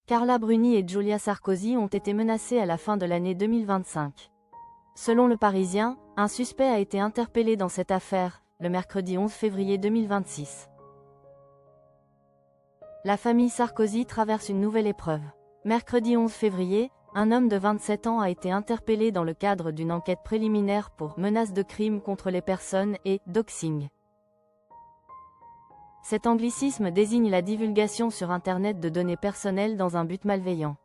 Carla Bruni et Giulia Sarkozy ont été menacées à la fin de l'année 2025. Selon Le Parisien, un suspect a été interpellé dans cette affaire, le mercredi 11 février 2026. La famille Sarkozy traverse une nouvelle épreuve. Mercredi 11 février, un homme de 27 ans a été interpellé dans le cadre d'une enquête préliminaire pour menaces de crime contre les personnes et doxing. Cet anglicisme désigne la divulgation sur Internet de données personnelles dans un but malveillant.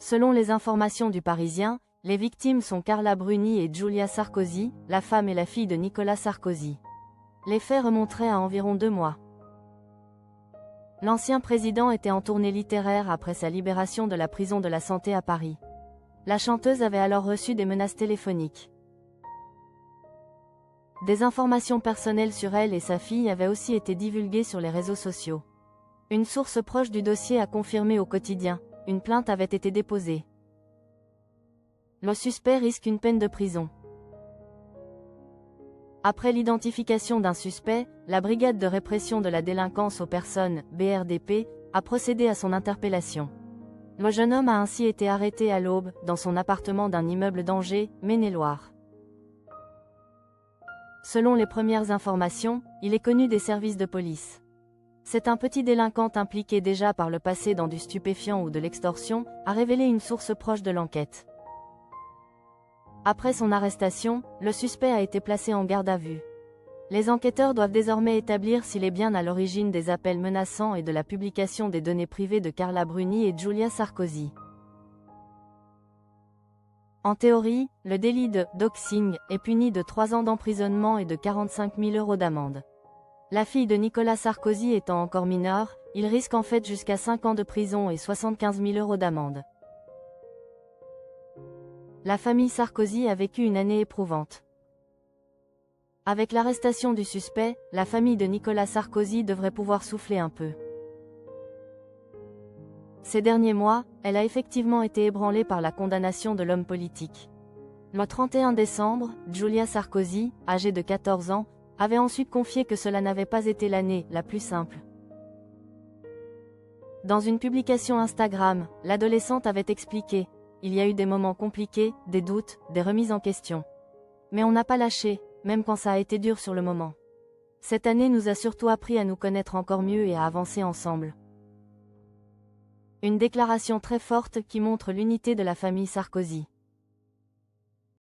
Selon les informations du Parisien, les victimes sont Carla Bruni et Giulia Sarkozy, la femme et la fille de Nicolas Sarkozy. Les faits remonteraient à environ 2 mois. L'ancien président était en tournée littéraire après sa libération de la prison de la Santé à Paris. La chanteuse avait alors reçu des menaces téléphoniques. Des informations personnelles sur elle et sa fille avaient aussi été divulguées sur les réseaux sociaux. Une source proche du dossier a confirmé au quotidien, une plainte avait été déposée. Le suspect risque une peine de prison. Après l'identification d'un suspect, la Brigade de répression de la délinquance aux personnes, BRDP, a procédé à son interpellation. Le jeune homme a ainsi été arrêté à l'aube, dans son appartement d'un immeuble d'Angers, Maine-et-Loire. Selon les premières informations, il est connu des services de police. C'est un petit délinquant impliqué déjà par le passé dans du stupéfiant ou de l'extorsion, a révélé une source proche de l'enquête. Après son arrestation, le suspect a été placé en garde à vue. Les enquêteurs doivent désormais établir s'il est bien à l'origine des appels menaçants et de la publication des données privées de Carla Bruni et Giulia Sarkozy. En théorie, le délit de doxing est puni de 3 ans d'emprisonnement et de 45 000 € d'amende. La fille de Nicolas Sarkozy étant encore mineure, il risque en fait jusqu'à 5 ans de prison et 75 000 € d'amende. La famille Sarkozy a vécu une année éprouvante. Avec l'arrestation du suspect, la famille de Nicolas Sarkozy devrait pouvoir souffler un peu. Ces derniers mois, elle a effectivement été ébranlée par la condamnation de l'homme politique. Le 31 décembre, Giulia Sarkozy, âgée de 14 ans, avait ensuite confié que cela n'avait pas été l'année la plus simple. Dans une publication Instagram, l'adolescente avait expliqué « Il y a eu des moments compliqués, des doutes, des remises en question. Mais on n'a pas lâché, même quand ça a été dur sur le moment. Cette année nous a surtout appris à nous connaître encore mieux et à avancer ensemble. » Une déclaration très forte qui montre l'unité de la famille Sarkozy.